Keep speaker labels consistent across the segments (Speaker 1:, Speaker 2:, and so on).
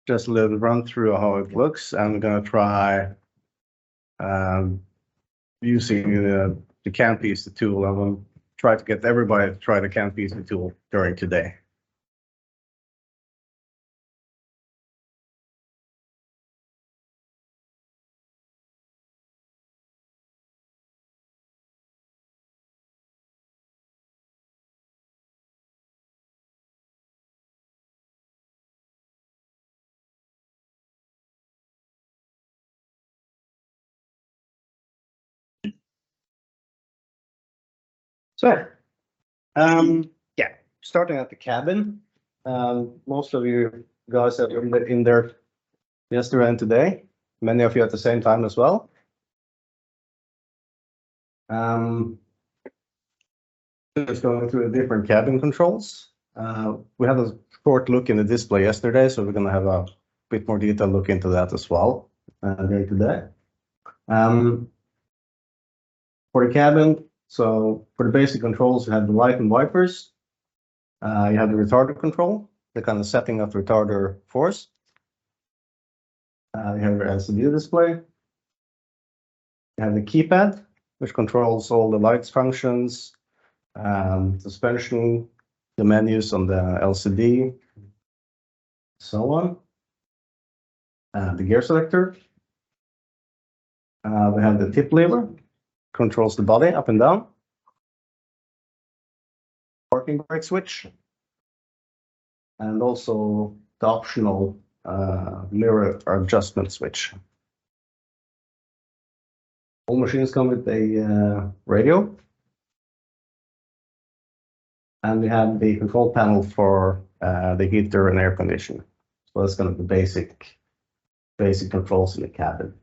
Speaker 1: just a little run through how it looks. I'm gonna try using the can piece tool. I will try to get everybody to try the can piece tool during today. So, yeah, starting at the cabin. Most of you guys have been in there yesterday and today. Many of you at the same time as well. Just going through the different cabin controls. We had a short look in the display yesterday, so we're going to have a bit more detailed look into that as well day today. For the cabin, so for the basic controls, you have the light and wipers. You have the retarder control, the kind of setting of the retarder force. You have your LCD display. You have the keypad, which controls all the lights functions, suspension, the menus on the LCD, so on. The gear selector. We have the tip lever, controls the body up and down. Parking brake switch. And also the optional mirror adjustment switch. All machines come with a radio. And we have the control panel for the heater and air conditioning. So that's kind of the basic controls in the cabin.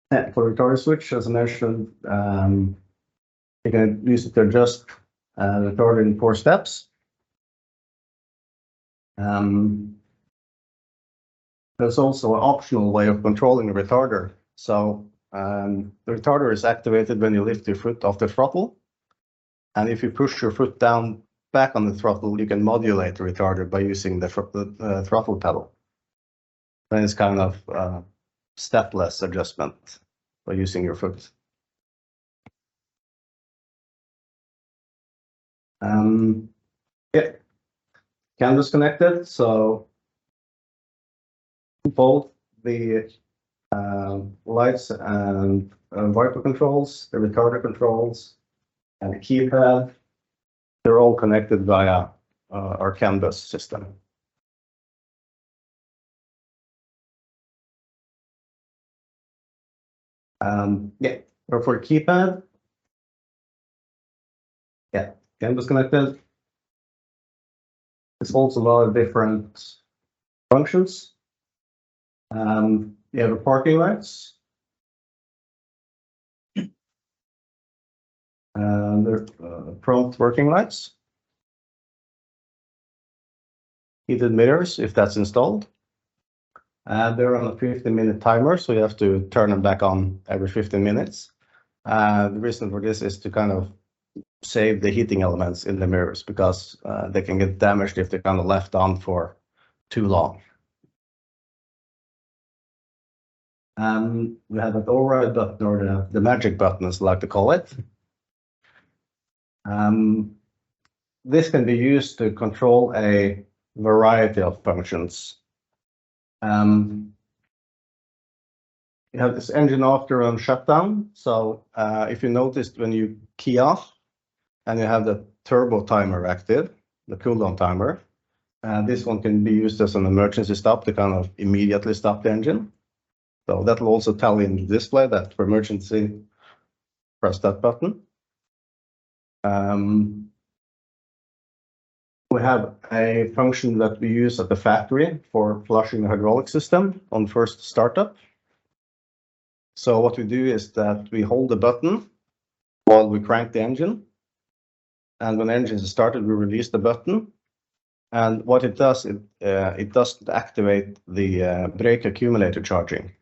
Speaker 1: For the retarder switch, as I mentioned, you can use it to adjust the retarder in 4 steps. There's also an optional way of controlling the retarder. So the retarder is activated when you lift your foot off the throttle. And if you push your foot down back on the throttle, you can modulate the retarder by using the throttle pedal. Then it's kind of stepless adjustment by using your foot. Yeah, canvas connected, so both the lights and wiper controls, the retarder controls, and the keypad, they're all connected via our canvas system. Yeah, or for keypad, yeah, canvas connected. It's also a lot of different functions. You have the parking lights. And the front working lights. Heated mirrors, if that's installed. They're on a 15-minute timer, so you have to turn them back on every 15 minutes. The reason for this is to kind of save the heating elements in the mirrors because they can get damaged if they're kind of left on for too long. We have an override button, or the magic button, as I like to call it. This can be used to control a variety of functions. You have this engine after and shutdown. So if you noticed when you key off and you have the turbo timer active, the cool down timer, this one can be used as an emergency stop to kind of immediately stop the engine. So that will also tell in the display that for emergency, press that button. We have a function that we use at the factory for flushing the hydraulic system on first startup. So what we do is that we hold the button while we crank the engine. And when the engine is started, we release the button. And what it does, it doesn't activate the brake accumulator charging.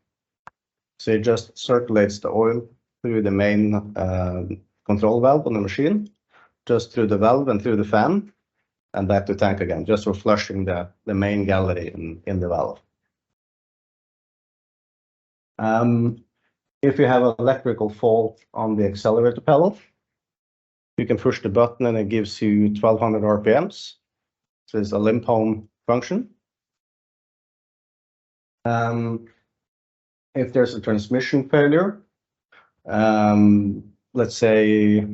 Speaker 1: So it just circulates the oil through the main control valve on the machine, just through the valve and through the fan. and back to tank again, just for flushing the main gallery in the valve. If you have an electrical fault on the accelerator pedal, you can push the button and it gives you 1200 RPMs. So it's a limp home function. If there's a transmission failure, let's say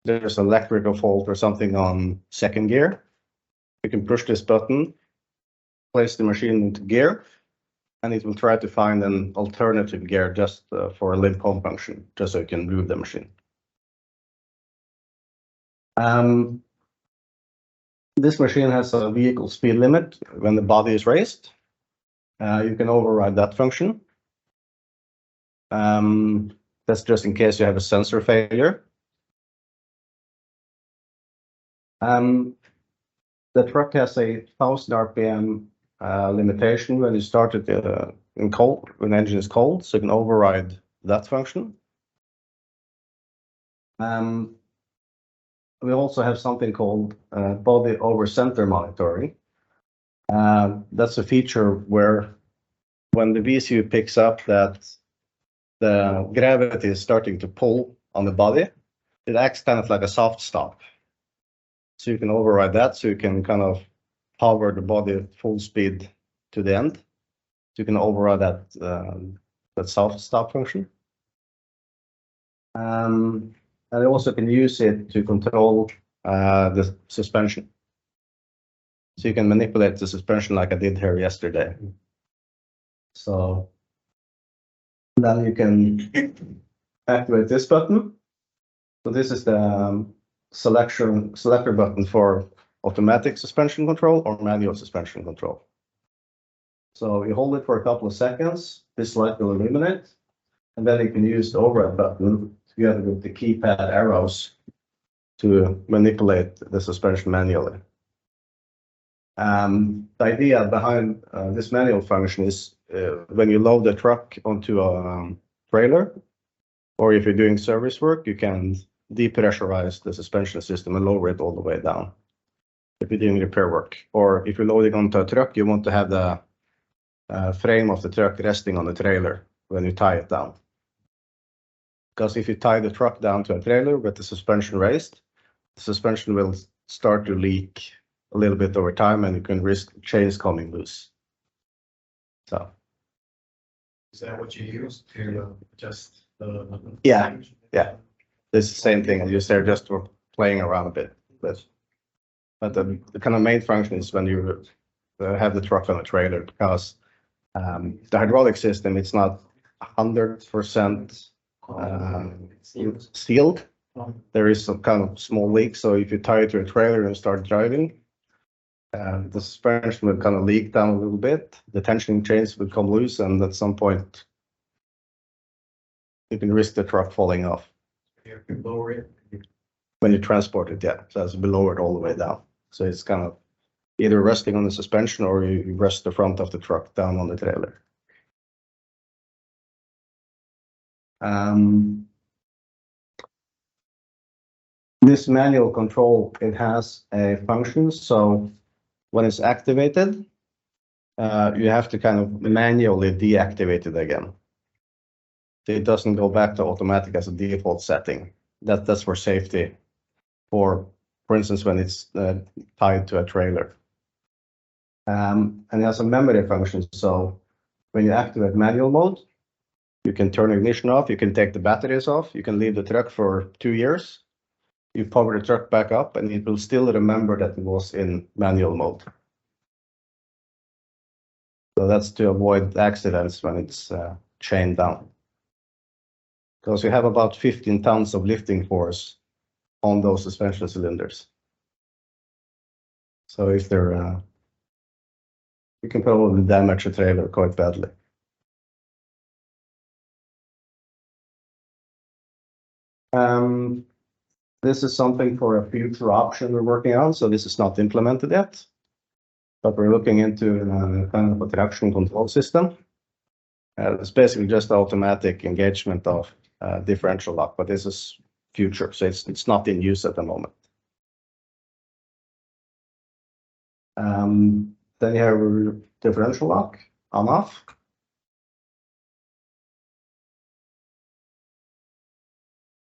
Speaker 1: there's an electrical fault or something on second gear, you can push this button, place the machine into gear, and it will try to find an alternative gear just for a limp home function, just so you can move the machine. This machine has a vehicle speed limit when the body is raised. You can override that function. That's just in case you have a sensor failure. The truck has a 1000 RPM limitation when you start it in cold, when the engine is cold, so you can override that function. We also have something called body over center monitoring. That's a feature where when the VCU picks up that the gravity is starting to pull on the body, it acts kind of like a soft stop. So you can override that, so you can kind of power the body at full speed to the end. So you can override that soft stop function. And you also can use it to control the suspension. So you can manipulate the suspension like I did here yesterday. So then you can activate this button. So this is the selector button for automatic suspension control or manual suspension control. So you hold it for a couple of seconds, this light will illuminate, and then you can use the override button together with the keypad arrows to manipulate the suspension manually. The idea behind this manual function is when you load the truck onto a trailer, or if you're doing service work, you can depressurize the suspension system and lower it all the way down if you're doing repair work. Or if you're loading onto a truck, you want to have the frame of the truck resting on the trailer when you tie it down. Because if you tie the truck down to a trailer with the suspension raised, the suspension will start to leak a little bit over time, and you can risk chains coming loose. So,
Speaker 2: is that what you use to adjust the?
Speaker 1: Yeah. It's the same thing. You say just for playing around a bit, but the kind of main function is when you have the truck on a trailer, because the hydraulic system, it's not 100% sealed. There is some kind of small leak, so if you tie it to a trailer and start driving, the suspension will kind of leak down a little bit. The tensioning chains will come loose, and at some point, you can risk the truck falling off.
Speaker 2: You can lower it.
Speaker 1: When you transport it, yeah, so it's be lowered all the way down. So it's kind of either resting on the suspension or you rest the front of the truck down on the trailer. This manual control, it has a function. So when it's activated, you have to kind of manually deactivate it again. So it doesn't go back to automatic as a default setting. That's for safety. For instance, when it's tied to a trailer. And it has a memory function. So when you activate manual mode, you can turn ignition off, you can take the batteries off, you can leave the truck for 2 years. You power the truck back up, and it will still remember that it was in manual mode. So that's to avoid accidents when it's chained down. Because you have about 15 tons of lifting force on those suspension cylinders. So if they're, you can probably damage a trailer quite badly. This is something for a future option we're working on, so this is not implemented yet. But we're looking into kind of a traction control system. It's basically just automatic engagement of differential lock, but this is future, so it's not in use at the moment. Then you have a differential lock on off.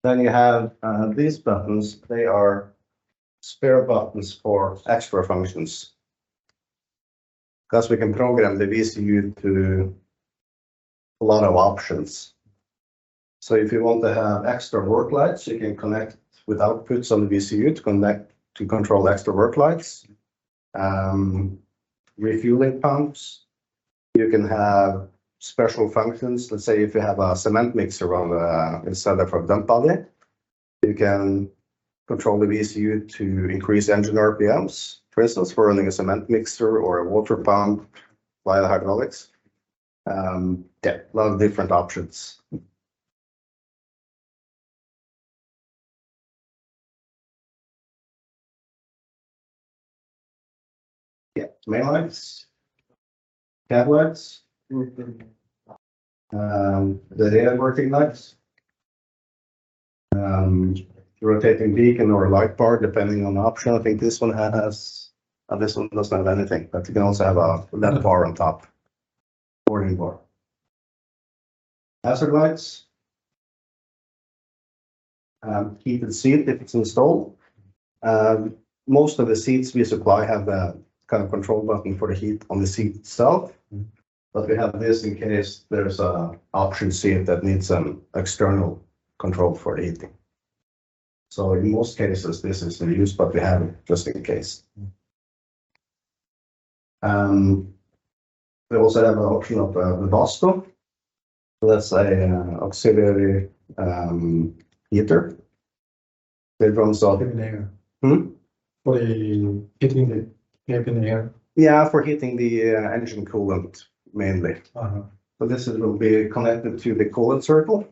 Speaker 1: Then you have these buttons. They are spare buttons for extra functions. Because we can program the VCU to a lot of options. So if you want to have extra work lights, you can connect with outputs on the VCU to connect to control extra work lights. Refueling pumps. You can have special functions. Let's say if you have a cement mixer on instead of a dump body, you can control the VCU to increase engine RPMs, for instance, for running a cement mixer or a water pump via hydraulics. Yeah, a lot of different options. Yeah, main lights, cab lights, the data working lights, rotating beacon or light bar, depending on the option. I think this one has, this one doesn't have anything, but you can also have a LED bar on top, warning bar. Hazard lights, heated seat if it's installed. Most of the seats we supply have a kind of control button for the heat on the seat itself. But we have this in case there's a option seat that needs an external control for the heating. So in most cases, this is in use, but we have it just in case. We also have an option of the Vasto. That's a auxiliary heater. It runs off.
Speaker 2: For the heating the air in the air.
Speaker 1: Yeah, for heating the engine coolant mainly. So this will be connected to the coolant circle,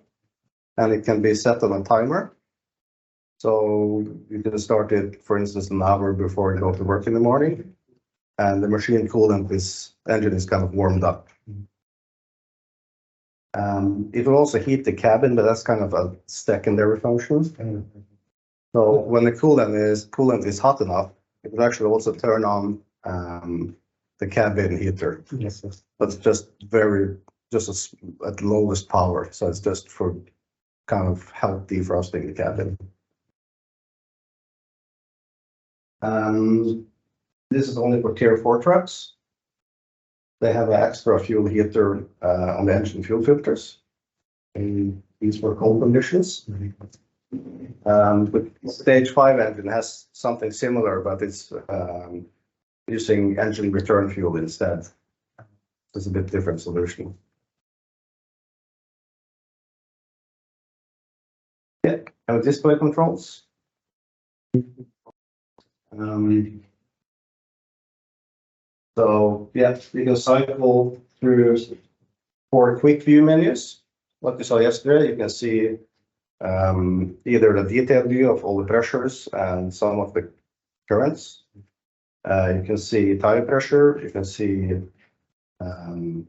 Speaker 1: and it can be set on a timer. So you can start it, for instance, an hour before you go to work in the morning, and the machine coolant engine is kind of warmed up. It will also heat the cabin, but that's kind of a secondary function. So when the coolant is hot enough, it will actually also turn on the cabin heater.
Speaker 2: Yes.
Speaker 1: But it's just at lowest power. So it's just for kind of help defrosting the cabin. This is only for Tier 4 trucks. They have an extra fuel heater on the engine fuel filters. And these for cold conditions. But stage 5 engine has something similar, but it's using engine return fuel instead. It's a bit different solution. Yeah, and display controls. So yeah, you can cycle through 4 quick view menus. What you saw yesterday, you can see either the detailed view of all the pressures and some of the currents. You can see tire pressure, you can see the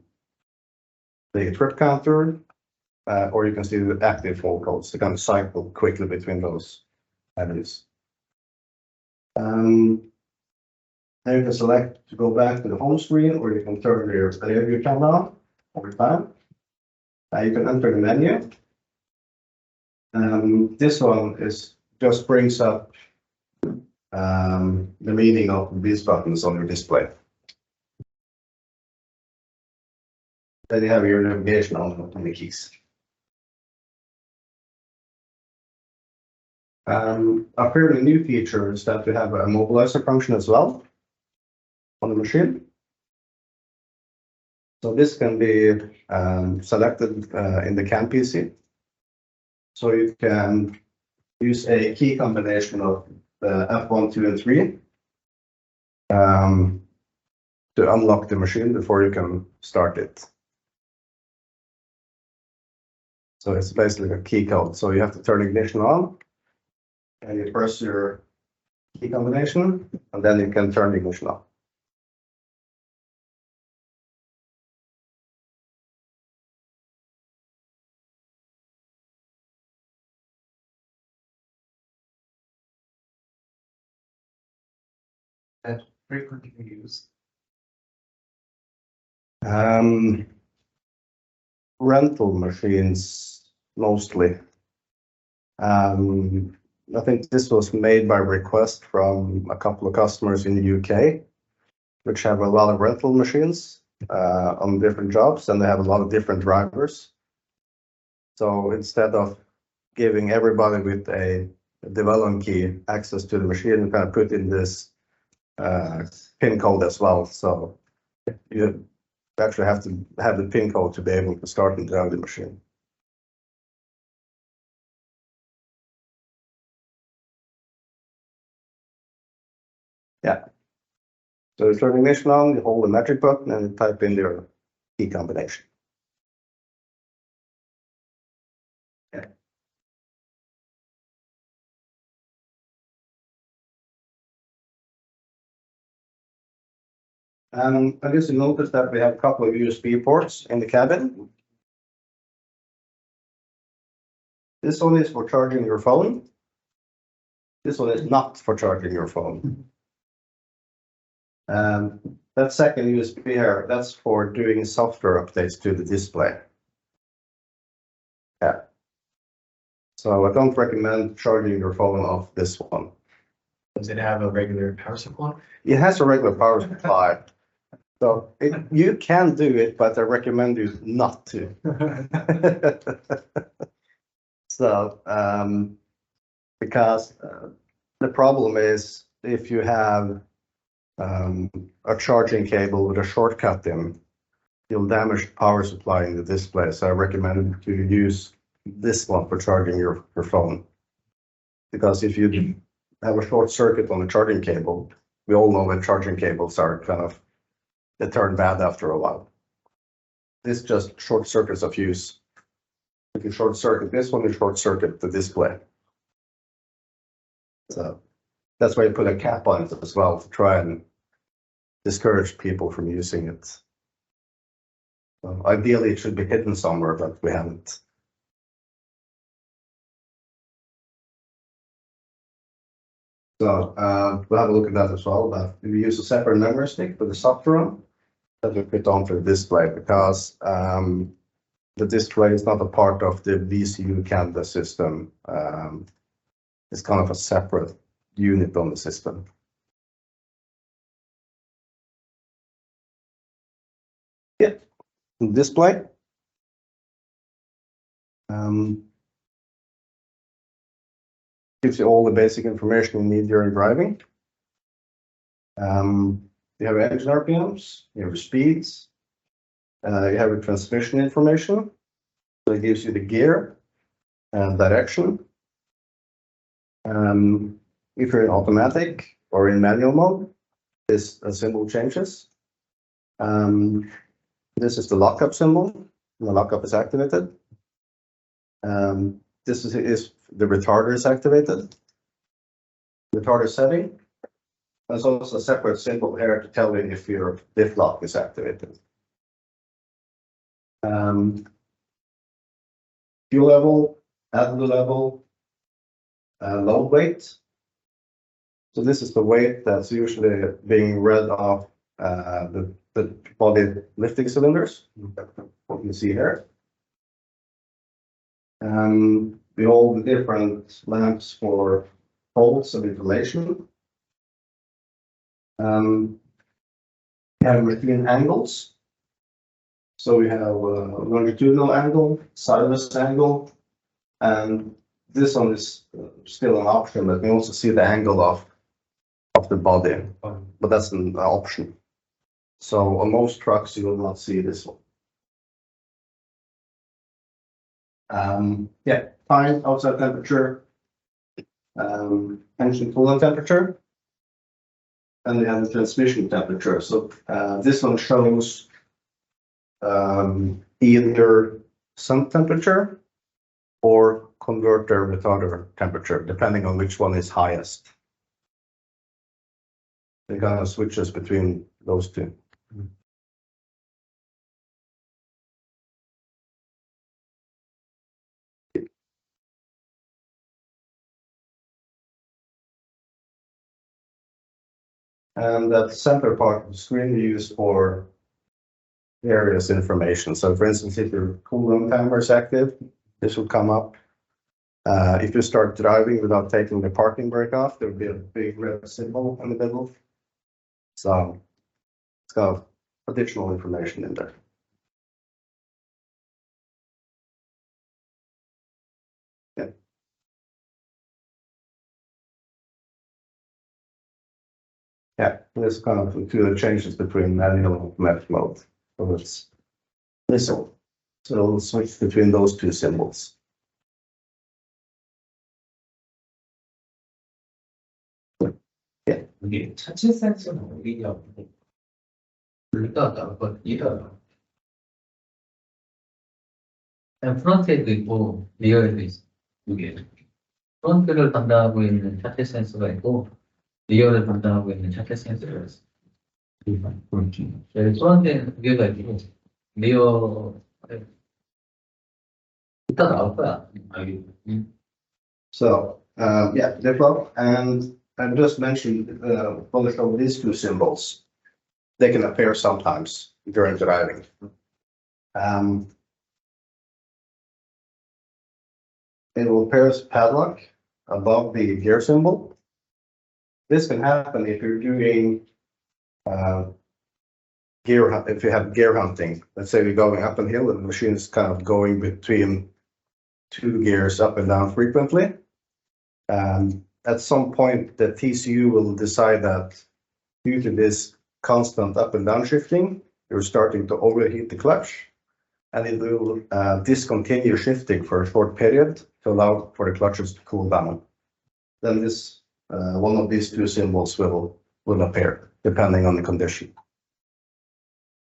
Speaker 1: trip counter, or you can see the active fault codes to kind of cycle quickly between those avenues. Then you can select to go back to the home screen, or you can turn your rear view camera on over time. You can enter the menu. This one just brings up the meaning of these buttons on your display. Then you have your navigation on the keys. A fairly new feature is that we have a mobilizer function as well on the machine. So this can be selected in the CAN PC. So you can use a key combination of the F1, 2, and 3 to unlock the machine before you can start it. So it's basically a key code. So you have to turn ignition on, and you press your key combination, and then you can turn the ignition on.
Speaker 2: frequently used?
Speaker 1: Rental machines mostly. I think this was made by request from a couple of customers in the UK, which have a lot of rental machines on different jobs, and they have a lot of different drivers. So instead of giving everybody with a development key access to the machine, we kind of put in this pin code as well. So you actually have to have the pin code to be able to start and drive the machine. Yeah. So you turn the ignition on, you hold the magic button, and you type in your key combination. Yeah. I guess you noticed that we have a couple of USB ports in the cabin. This one is for charging your phone. This one is not for charging your phone. That second USB here, that's for doing software updates to the display. Yeah. So I don't recommend charging your phone off this one.
Speaker 2: Does it have a regular power supply?
Speaker 1: It has a regular power supply. So you can do it, but I recommend you not to. So, because the problem is if you have a charging cable with a shortcut in, you'll damage the power supply in the display. So I recommend to use this one for charging your phone. Because if you have a short circuit on the charging cable, we all know that charging cables are kind of, they turn bad after a while. This just short circuits a fuse. If you short circuit this one, you short circuit the display. So that's why you put a cap on it as well to try and discourage people from using it. So ideally, it should be hidden somewhere, but we haven't. So we'll have a look at that as well. But we use a separate memory stick for the software on that we put onto the display because the display is not a part of the VCU Canada system. It's kind of a separate unit on the system. Yeah, display. Gives you all the basic information you need during driving. You have engine RPMs, you have speeds, you have your transmission information. So it gives you the gear and direction. If you're in automatic or in manual mode, this symbol changes. This is the lockup symbol. The lockup is activated. This is the retarder is activated. Retarder setting. There's also a separate symbol here to tell you if your diff lock is activated. Fuel level, adder level, load weight. So this is the weight that's usually being read off the body lifting cylinders. What you see here. We hold the different lamps for holes and ventilation. We have machine angles. So we have longitudinal angle, sideways angle, and this one is still an option, but we also see the angle of the body, but that's an option. So on most trucks, you will not see this one. Yeah, fine outside temperature, engine coolant temperature, and we have the transmission temperature. So this one shows either sump temperature or converter retarder temperature, depending on which one is highest. It kind of switches between those two. And that center part of the screen we use for various information. So for instance, if your coolant timer is active, this will come up. If you start driving without taking the parking brake off, there will be a big red symbol in the middle. So it's got additional information in there. Yeah, there's kind of two of the changes between manual and automatic mode. So it's this one. So we'll switch between those two symbols. Yeah.
Speaker 3: 이게 차체 센서는 어디냐고. 이따. 프론트에도 있고, 리어에도 있어. 이게. 프론트를 담당하고 있는 차체 센서가 있고, 리어를 담당하고 있는 차체 센서가 있어. 프론트에는 두 개가 있고, 리어, 이따 나올 거야.
Speaker 1: So, yeah, develop, and I just mentioned, both of these two symbols. They can appear sometimes during driving. It will appear as padlock above the gear symbol. This can happen if you're doing if you have gear hunting. Let's say you're going up a hill and the machine is kind of going between two gears up and down frequently. At some point, the TCU will decide that due to this constant up and down shifting, you're starting to overheat the clutch, and it will discontinue shifting for a short period to allow for the clutches to cool down. Then this one of these two symbols will appear depending on the condition.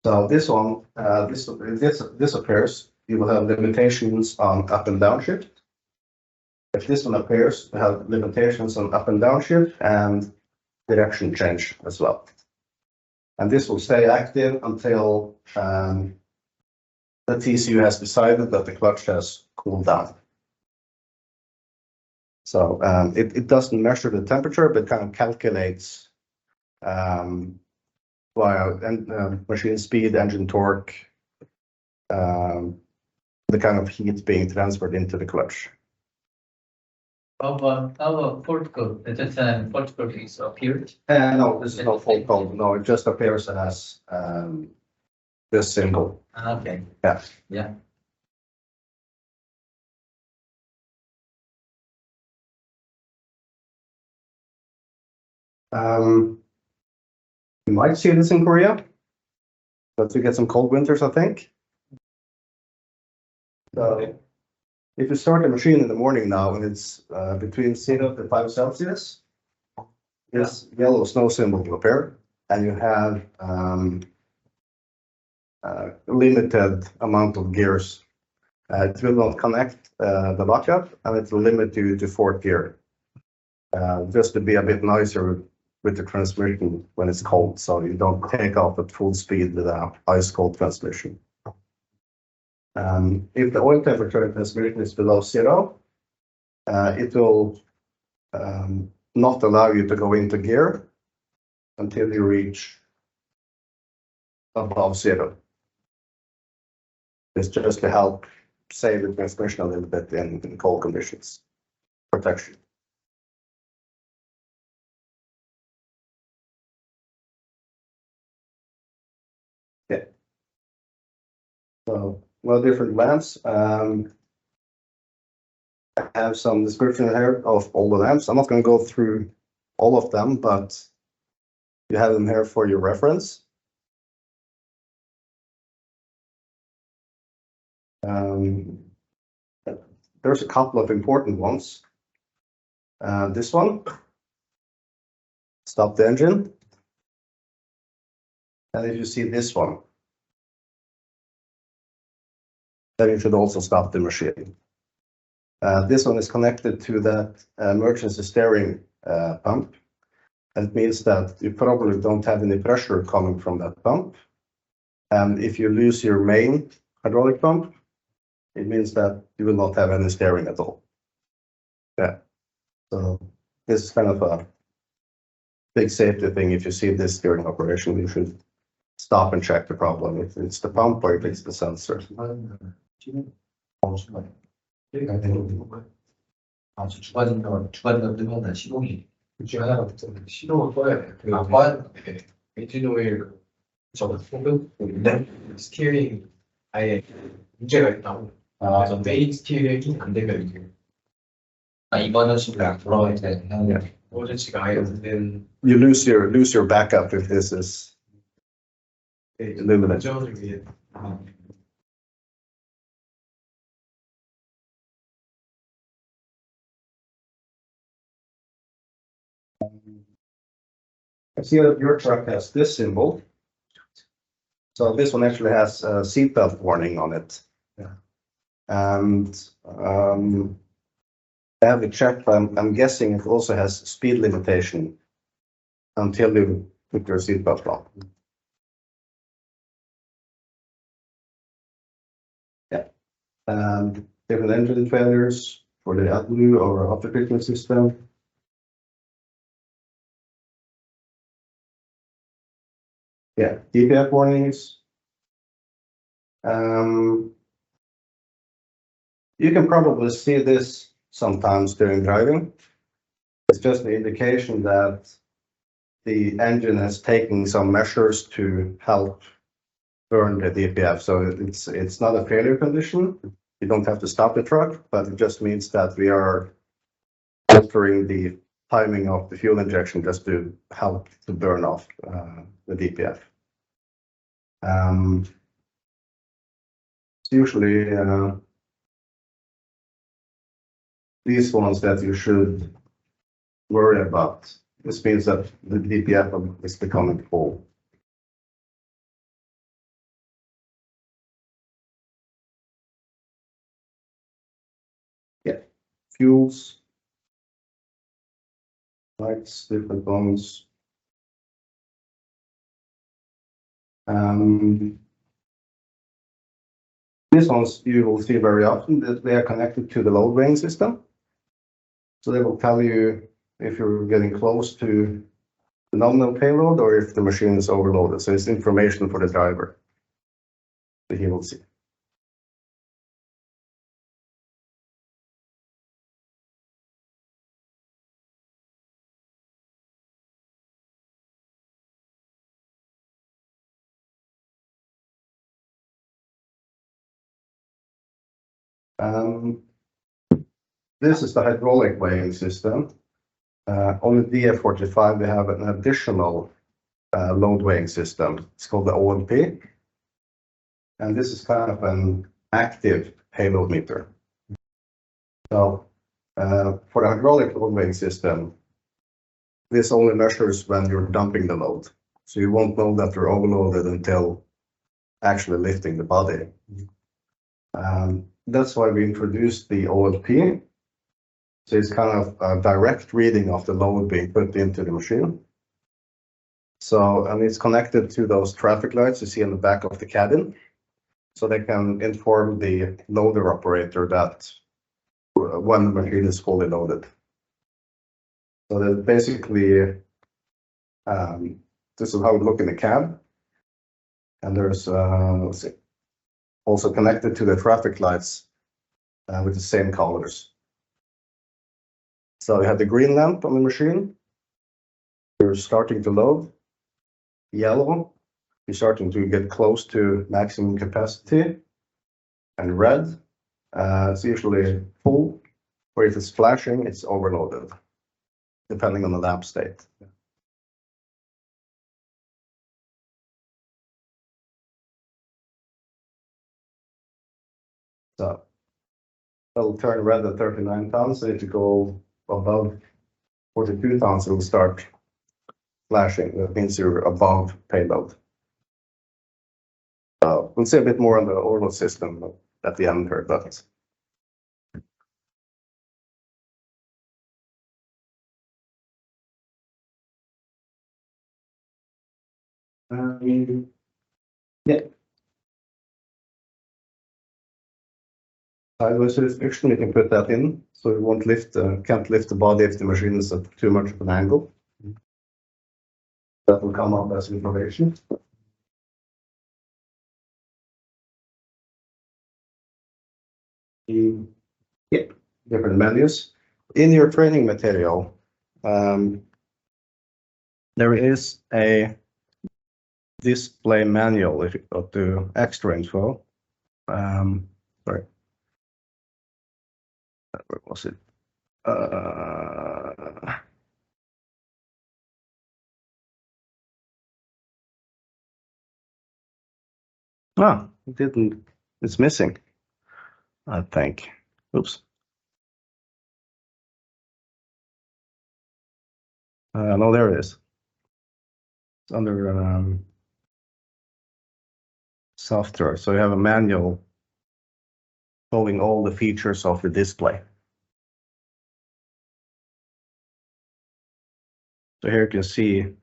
Speaker 1: So this one, this appears, you will have limitations on up and down shift. If this one appears, we have limitations on up and down shift and direction change as well. And this will stay active until the TCU has decided that the clutch has cooled down. So it doesn't measure the temperature, but kind of calculates via machine speed, engine torque, the kind of heat being transferred into the clutch.
Speaker 3: Our fault code, the just fault code is appeared.
Speaker 1: No, this is not fault code. No, it just appears as this symbol.
Speaker 3: Okay.
Speaker 1: Yeah.
Speaker 3: Yeah.
Speaker 1: You might see this in Korea, but we get some cold winters, I think. So if you start a machine in the morning now and it's between 0 to 5 Celsius, this yellow snow symbol will appear, and you have a limited amount of gears. It will not connect the lockup, and it will limit you to 4th gear, just to be a bit nicer with the transmission when it's cold, so you don't take off at full speed with an ice cold transmission. If the oil temperature in transmission is below 0, it will not allow you to go into gear until you reach above 0. It's just to help save the transmission a little bit in cold conditions. Protection. Yeah. So, well, different lamps. I have some description here of all the lamps. I'm not going to go through all of them, but you have them here for your reference. There's a couple of important ones. This one, stop the engine. And if you see this one, then you should also stop the machine. This one is connected to that emergency steering pump. And it means that you probably don't have any pressure coming from that pump. And if you lose your main hydraulic pump, it means that you will not have any steering at all. Yeah. So this is kind of a big safety thing. If you see this during operation, you should stop and check the problem. If it's the pump or if it's the sensor.
Speaker 3: 주관인가 뜨거나 시동이.
Speaker 2: 그치, 하나 시동을 꺼야 돼. 그 꺼야 돼. 엔진 오일 저거 있는데 스티어링 아예 문제가 있다고. 그래서 메인 스티어링이 안 되면 이게
Speaker 3: 이번은 식으로 돌아갈 때 해야
Speaker 2: 어젠지가 아예 안 된.
Speaker 1: You lose your backup if this is illuminated.
Speaker 2: 안전을 위해.
Speaker 1: I see that your truck has this symbol. So this one actually has a seatbelt warning on it.
Speaker 2: Yeah.
Speaker 1: And I have to check, but I'm guessing it also has speed limitation until you put your seatbelt on. Yeah. Different engine failures for the AdBlue or after treatment system. Yeah, DPF warnings. You can probably see this sometimes during driving. It's just an indication that the engine is taking some measures to help burn the DPF. So it's not a failure condition. You don't have to stop the truck, but it just means that we are altering the timing of the fuel injection just to help to burn off the DPF. It's usually these ones that you should worry about. This means that the DPF is becoming full. Yeah, fuels, lights, different ones. These ones you will see very often that they are connected to the load weighing system. So they will tell you if you're getting close to the nominal payload or if the machine is overloaded. So it's information for the driver that he will see. This is the hydraulic weighing system. On the DF45, we have an additional load weighing system. It's called the OLP. And this is kind of an active payload meter. So for the hydraulic load weighing system, this only measures when you're dumping the load. So you won't know that you're overloaded until actually lifting the body. That's why we introduced the OLP. So it's kind of a direct reading of the load being put into the machine. So, and it's connected to those traffic lights you see in the back of the cabin. So they can inform the loader operator that when the machine is fully loaded. So that basically, this is how it looks in the cab. And there's, let's see, also connected to the traffic lights with the same colors. So you have the green lamp on the machine. You're starting to load. Yellow, you're starting to get close to maximum capacity. And red, it's usually full, or if it's flashing, it's overloaded, depending on the lamp state. So it'll turn red at 39 tons. So if you go above 42 tons, it will start flashing. That means you're above payload. We'll see a bit more on the oral system at the end here, but yeah. Sideways restriction, you can put that in, so you won't lift, can't lift the body if the machine is at too much of an angle. That will come up as information. Yeah, different menus. In your training material, there is a display manual if you go to extra info. Sorry. Where was it? It didn't. It's missing, I think. Oops. No, there it is. It's under software. So you have a manual showing all the features of the display. So here you can see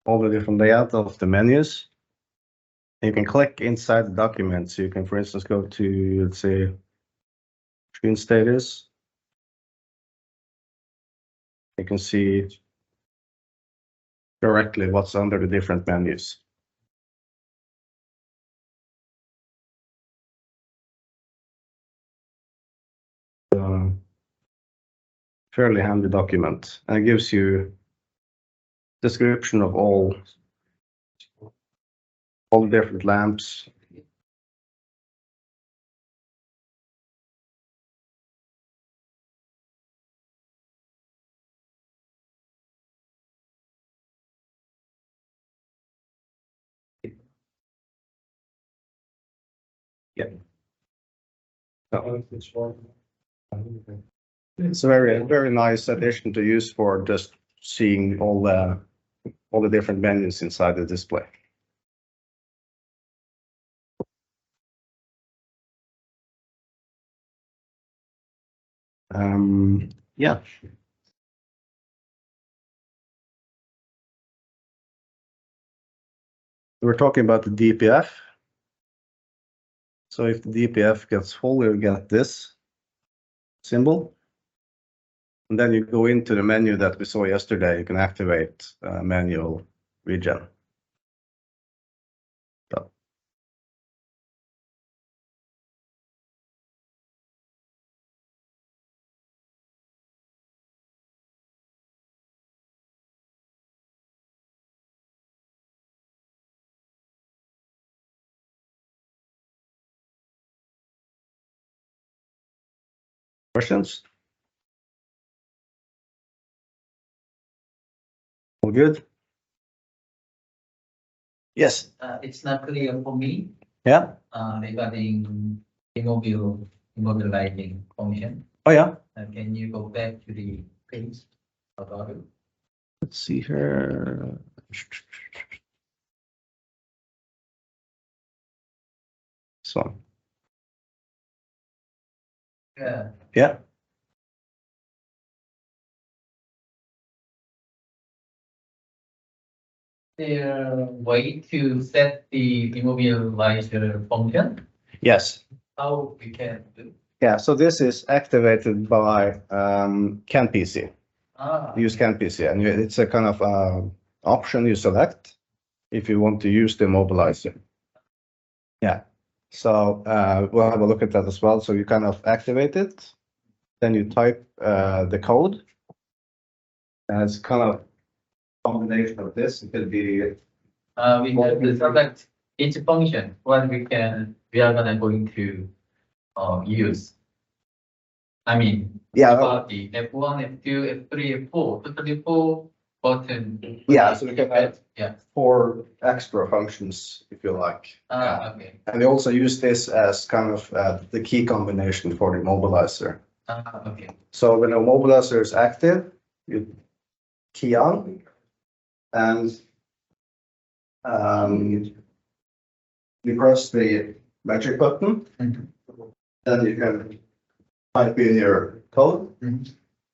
Speaker 1: all the different layout of the menus. You can click inside the document. So you can, for instance, go to, let's say, screen status. You can see directly what's under the different menus. Fairly handy document, and it gives you description of all the different lamps. Yeah. It's a very nice addition to use for just seeing all the different menus inside the display. Yeah. We're talking about the DPF. So if the DPF gets full, you'll get this symbol. And then you go into the menu that we saw yesterday. You can activate manual regen. So. Questions? All good? Yes.
Speaker 3: It's not clear for me.
Speaker 1: Yeah.
Speaker 3: Regarding immobile lighting function.
Speaker 1: Oh yeah.
Speaker 3: Can you go back to the page about it?
Speaker 1: Let's see here. This one.
Speaker 3: Yeah.
Speaker 1: Yeah.
Speaker 3: There way to set the immobilizer function?
Speaker 1: Yes.
Speaker 3: How we can do?
Speaker 1: Yeah. So this is activated by CanPC. Use
Speaker 3: Okay.
Speaker 1: CanPC, and it's a kind of option you select if you want to use the immobilizer. Yeah. So we'll have a look at that as well. So you kind of activate it, then you type the code, and it's kind of combination of this. It could be
Speaker 3: We have to select each function what we are gonna going to use. I mean,
Speaker 1: yeah.
Speaker 3: about the F1, F2, F3, F4, totally 4 button.
Speaker 1: Yeah, so we can add
Speaker 3: Yeah.
Speaker 1: 4 extra functions if you like.
Speaker 3: Okay.
Speaker 1: And we also use this as kind of the key combination for the immobilizer.
Speaker 3: Okay.
Speaker 1: So when the immobilizer is active, you key on, and you press the magic button, then you can type in your code. You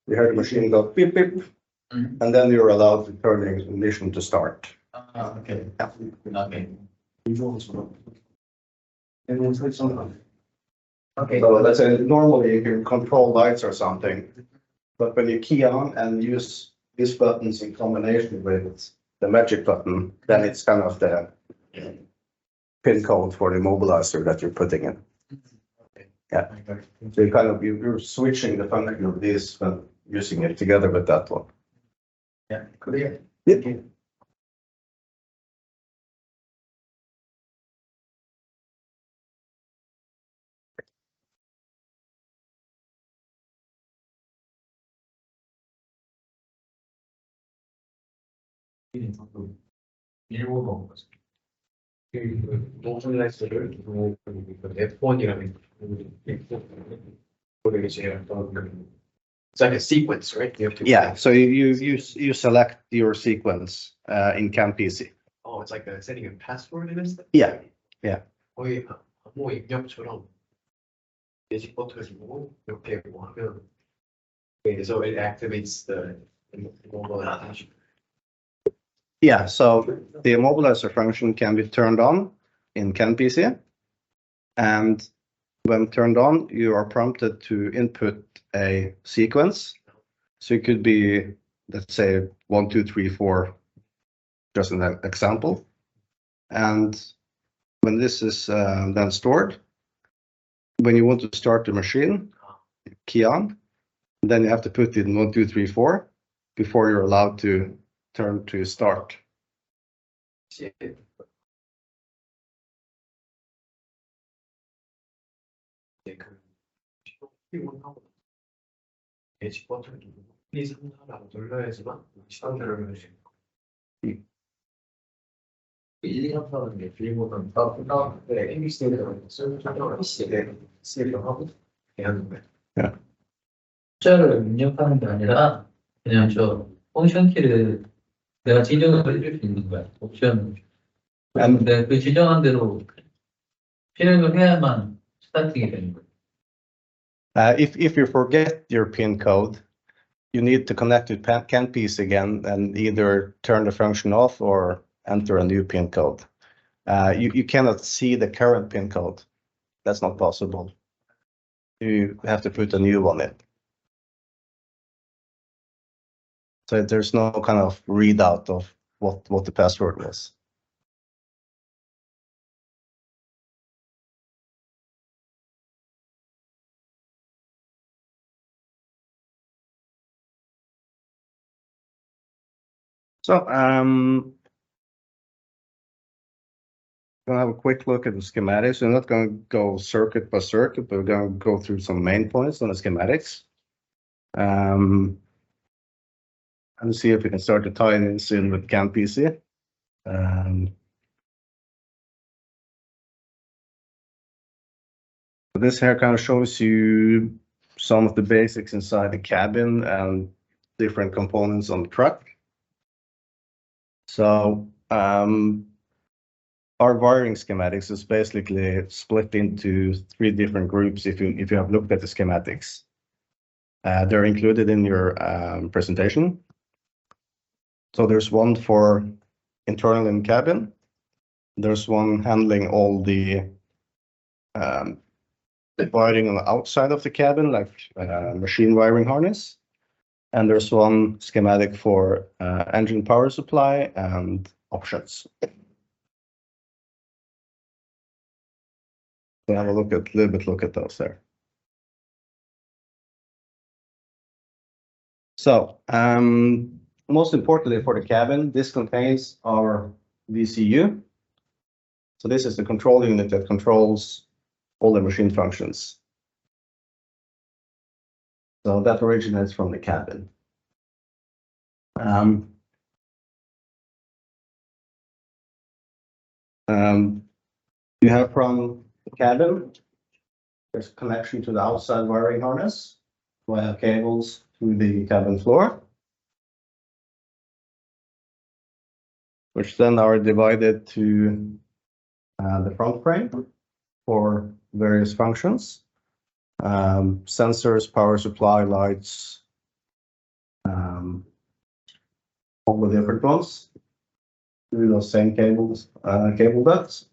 Speaker 1: hear the machine go beep beep, and then you're allowed to turn the ignition to start.
Speaker 3: Okay.
Speaker 1: Yeah.
Speaker 3: Okay.
Speaker 1: Okay. So let's say normally you can control lights or something But when you key on and use these buttons in combination with the magic button, then it's kind of the pin code for the immobilizer that you're putting in. Yeah. So you kind of, you're switching the function of this when using it together with that one.
Speaker 2: Yeah, clear.
Speaker 1: Yeah.
Speaker 3: 일본어.
Speaker 2: 그 노멀라이즈를 그 F1이라는 거를 이제 어떤 it's like a sequence, right? You have to.
Speaker 1: Yeah, so you select your sequence in CAN-PC.
Speaker 2: Oh, it's like setting a password in this.
Speaker 1: Yeah, yeah.
Speaker 2: 거의 암호 입력처럼 매직 버튼을 누르고 이렇게 뭐 하면 so it activates the immobilization.
Speaker 1: Yeah, so the immobilizer function can be turned on in CAN-PC, and when turned on, you are prompted to input a sequence. So it could be, let's say, 1, 2, 3, 4, just an example. And when this is then stored, when you want to start the machine, key on, then you have to put in 1, 2, 3, 4 before you're allowed to turn to start.
Speaker 2: 매직 버튼을 누르고 상하라고 눌러야지만 시간대를 넣을 수 있고.
Speaker 3: 1, 2, 3, 4는 게 빌보드는 다 끝나.
Speaker 2: 네, MBC를 설정을 하고 하는 거예요.
Speaker 3: 숫자를 입력하는 게 아니라 그냥 저 펑션 키를 내가 지정을 해줄 수 있는 거야. 옵션을. 근데 그 지정한 대로 실행을 해야만 스타팅이 되는 거야.
Speaker 1: If you forget your pin code, you need to connect to CAN-PC again and either turn the function off or enter a new pin code. You cannot see the current pin code. That's not possible. You have to put a new one in. So there's no kind of readout of what the password was. So gonna have a quick look at the schematics. We're not going to go circuit by circuit, but we're going to go through some main points on the schematics. And see if we can start to tie this in with CAN-PC. This here kind of shows you some of the basics inside the cabin and different components on the truck. So our wiring schematics is basically split into 3 different groups if you have looked at the schematics. They're included in your presentation. So there's one for internal in cabin. There's one handling all the wiring on the outside of the cabin, like machine wiring harness. And there's one schematic for engine power supply and options. So have a look at those there. So most importantly for the cabin, this contains our VCU. So this is the control unit that controls all the machine functions. So that originates from the cabin. You have from the cabin, there's a connection to the outside wiring harness via cables through the cabin floor, which then are divided to the front frame for various functions, sensors, power supply, lights, all the different ones through those same cables, cable ducts.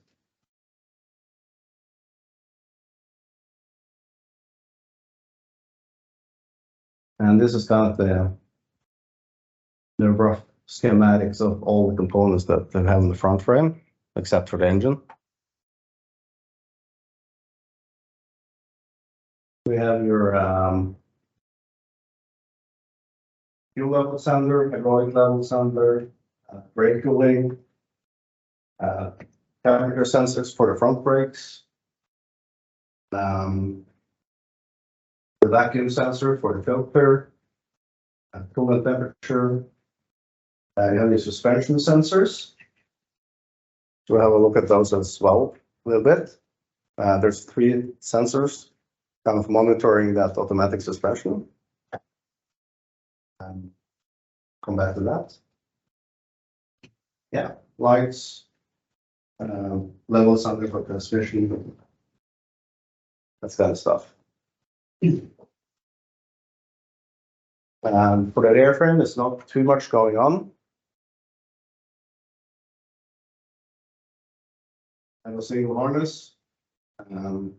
Speaker 1: And this is kind of the rough schematics of all the components that they have in the front frame, except for the engine. We have your fuel level sensor, hydraulic level sensor, brake cooling, temperature sensors for the front brakes, the vacuum sensor for the filter, coolant temperature. You have the suspension sensors. So we'll have a look at those as well a little bit. There's 3 sensors kind of monitoring that automatic suspension. Come back to that. Yeah, lights, level sensor for transmission, that kind of stuff. For that airframe, it's not too much going on. And a single harness. You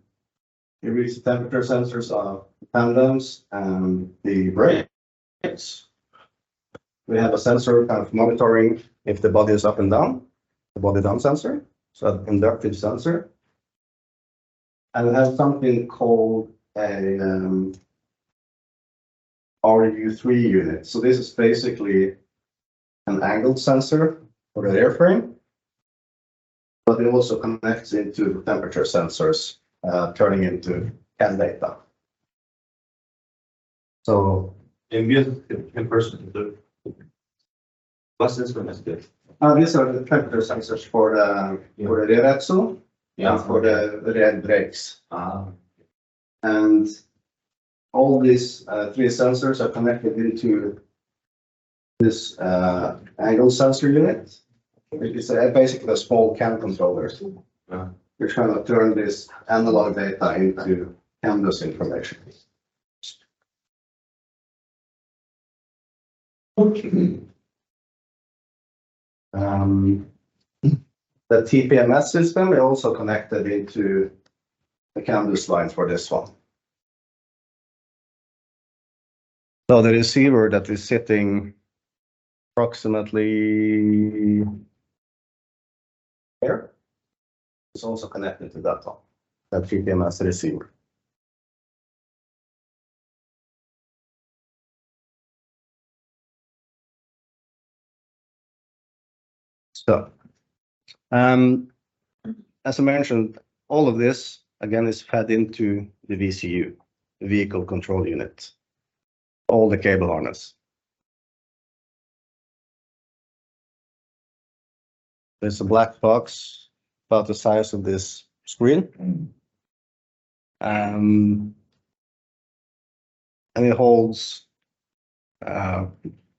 Speaker 1: reach the temperature sensors of tandems and the brakes. We have a sensor kind of monitoring if the body is up and down, the body down sensor, so an inductive sensor. And we have something called a RU3 unit. So this is basically an angled sensor for the airframe, but it also connects into the temperature sensors, turning into CAN data. So
Speaker 4: in person, what's this one is good?
Speaker 1: these are the temperature sensors for the rear axle and for the rear brakes. And all these 3 sensors are connected into this angle sensor unit. It's basically a small CAN controller. We're trying to turn this analog data into canvas information. The TPMS system is also connected into the canvas line for this one. So the receiver that is sitting approximately here is also connected to that one, that TPMS receiver. So, as I mentioned, all of this again is fed into the VCU, the vehicle control unit, all the cable harness. There's a black box about the size of this screen. And it holds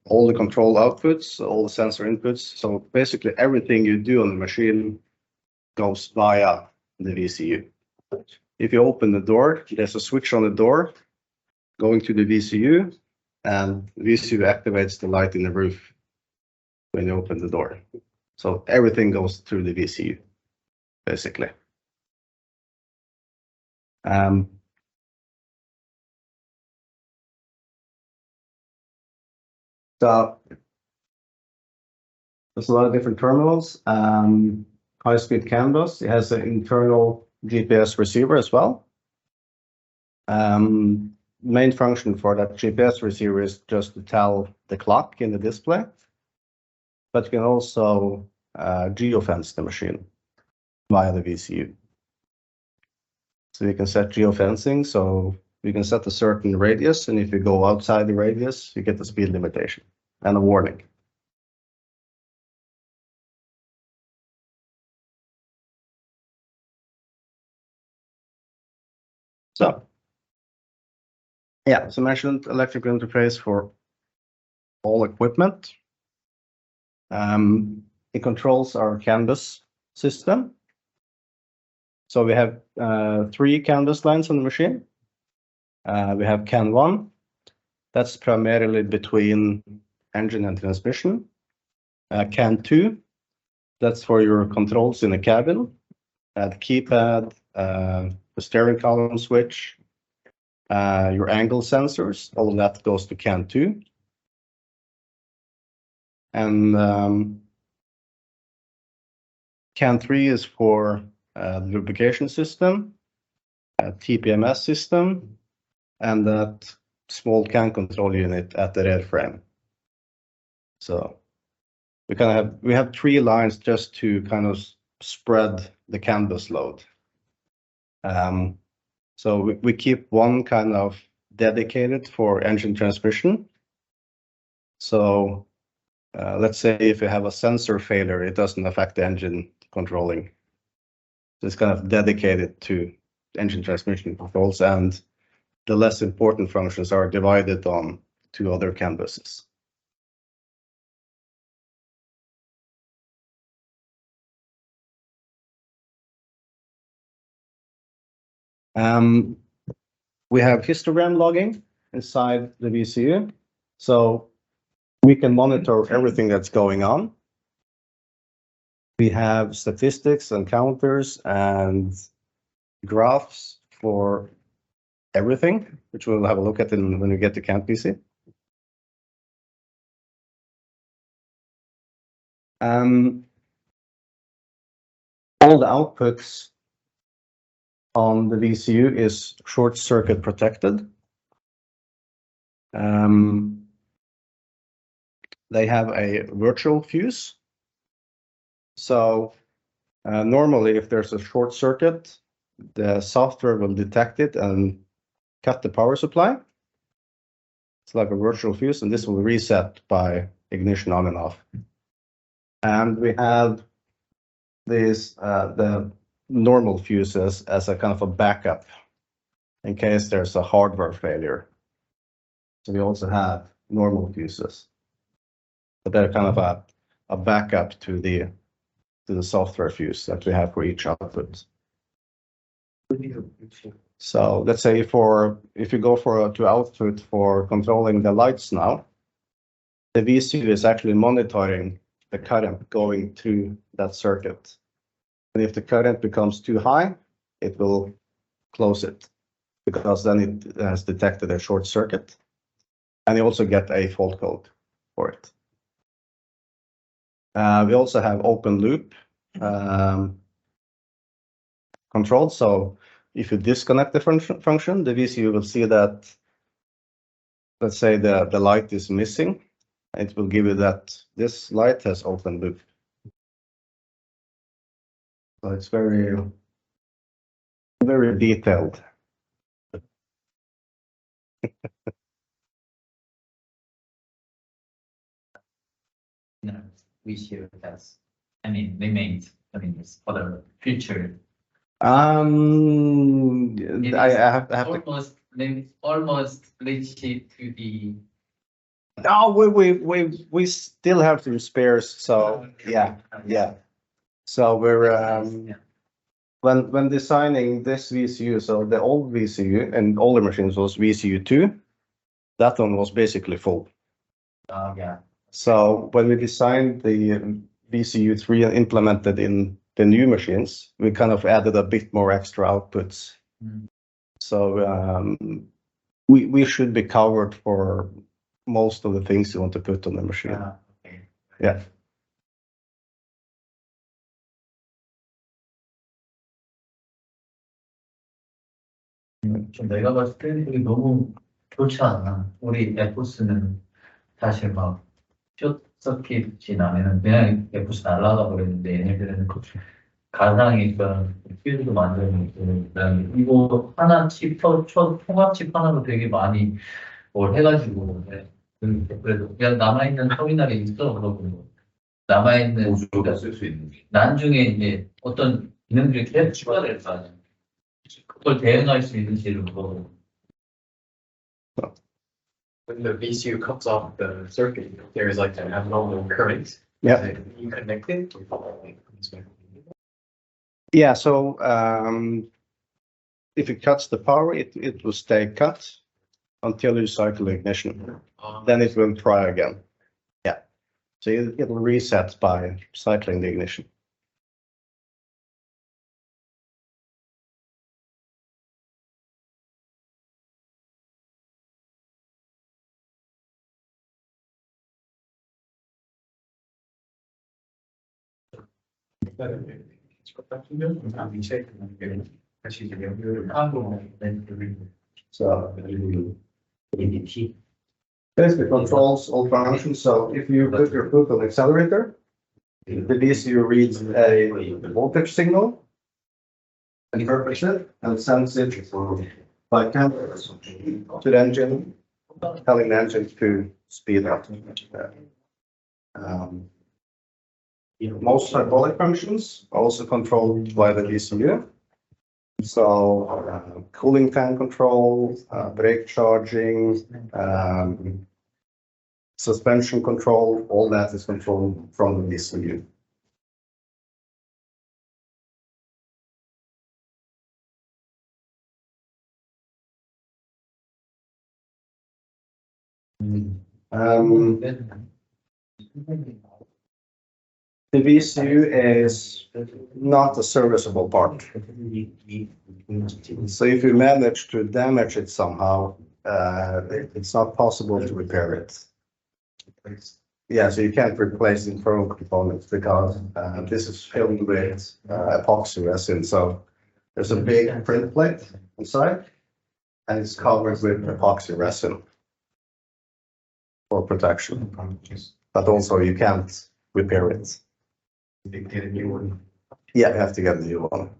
Speaker 1: all the control outputs, all the sensor inputs. So basically everything you do on the machine goes via the VCU. If you open the door, there's a switch on the door going to the VCU, and VCU activates the light in the roof when you open the door. So everything goes through the VCU, basically. So there's a lot of different terminals. High-speed CAN bus. It has an internal GPS receiver as well. Main function for that GPS receiver is just to tell the clock in the display, but you can also geofence the machine via the VCU. So you can set geofencing, so you can set a certain radius, and if you go outside the radius, you get the speed limitation and a warning. So, yeah, as I mentioned, electrical interface for all equipment. It controls our CAN bus system. So we have 3 CAN bus lines on the machine. We have CAN 1. That's primarily between engine and transmission. CAN 2. That's for your controls in the cabin. The keypad, the steering column switch, your angle sensors, all of that goes to CAN 2. And CAN 3 is for the lubrication system, TPMS system, and that small CAN control unit at the rear frame. So we have 3 lines just to kind of spread the CAN bus load. So we keep one kind of dedicated for engine transmission. So let's say if you have a sensor failure, it doesn't affect the engine controlling. So it's kind of dedicated to engine transmission controls, and the less important functions are divided on 2 other CAN buses. We have histogram logging inside the VCU, so we can monitor everything that's going on. We have statistics and counters and graphs for everything, which we'll have a look at when we get to CAN PC. All the outputs on the VCU is short circuit protected. They have a virtual fuse. So normally if there's a short circuit, the software will detect it and cut the power supply. It's like a virtual fuse, and this will reset by ignition on and off. And we have these the normal fuses as a kind of a backup in case there's a hardware failure. So we also have normal fuses, but they're kind of a backup to the software fuse that we have for each output. So let's say if you go to output for controlling the lights now, the VCU is actually monitoring the current going through that circuit. And if the current becomes too high, it will close it, because then it has detected a short circuit. And you also get a fault code for it. We also have open loop control. So if you disconnect the function, the VCU will see that, let's say the light is missing. It will give you that this light has open loop. So it's very, very detailed.
Speaker 3: VCU has, remains, for the future.
Speaker 1: I have
Speaker 3: almost, almost reached to the.
Speaker 1: No, we still have some spares. So yeah. So we're when designing this VCU, so the old VCU and older machines was VCU 2. That one was basically full.
Speaker 3: Yeah.
Speaker 1: So when we designed the VCU 3 and implemented in the new machines, we kind of added a bit more extra outputs. So we should be covered for most of the things you want to put on the machine.
Speaker 3: Okay.
Speaker 1: Yeah.
Speaker 3: 좀 내가 봤을 때 이게 너무 좋지 않나? 우리 에포스는 사실 막 숏서킷이 나면은 그냥 에포스 날아가 버렸는데, 얘네들은 가상의 그런 퓨즈도 만들고, 그다음에 이거 하나 통합칩 하나로 되게 많이 뭘 해가지고, 그래도 그냥 남아있는 터미널이 있어. 그러고 남아있는
Speaker 4: 보조가 쓸 수 있는 게.
Speaker 3: 나중에 이제 어떤 기능들이 계속 추가될 거 아니야. 그걸 대응할 수 있는 식으로.
Speaker 2: When the VCU cuts off the circuit, there is like an abnormal current.
Speaker 1: Yeah.
Speaker 2: You connect it.
Speaker 1: Yeah. So if it cuts the power, it will stay cut until you cycle the ignition. Then it will try again. Yeah. So it will reset by cycling the ignition.
Speaker 2: 다시 이제 연결을 하고
Speaker 1: So basically controls all functions. So if you put your foot on the accelerator, the VCU reads a voltage signal, interprets it, and sends it by cameras to the engine, telling the engine to speed up. Most hydraulic functions are also controlled by the VCU. So cooling fan control, brake charging, suspension control, all that is controlled from the VCU. The VCU is not a serviceable part. So if you manage to damage it somehow, it's not possible to repair it. Yeah, so you can't replace internal components because this is filled with epoxy resin. So there's a big print plate inside and it's covered with epoxy resin for protection. But also you can't repair it.
Speaker 2: They get a new one.
Speaker 1: Yeah, you have to get a new one.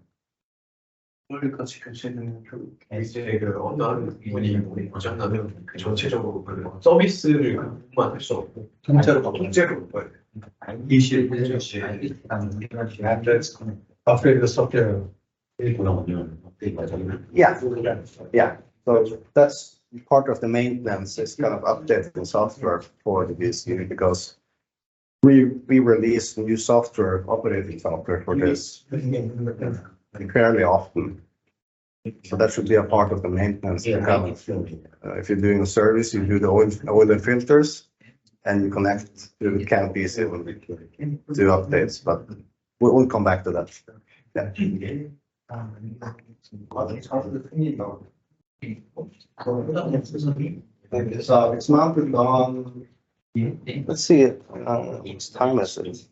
Speaker 2: 이제 그 어떤 분이 우리 고장나면 그 전체적으로 그 서비스를만 할 수 없고 통째로 못 봐야 돼.
Speaker 5: Upgrade the software.
Speaker 1: Yeah. So that's part of the maintenance is kind of updating software for the VCU because we release new software, operating software for this fairly often. So that should be a part of the maintenance. If you're doing a service, you do the oil and filters and you connect to the canopies to updates, but we'll come back to that. Yeah. So it's mounted on, let's see, what time is it?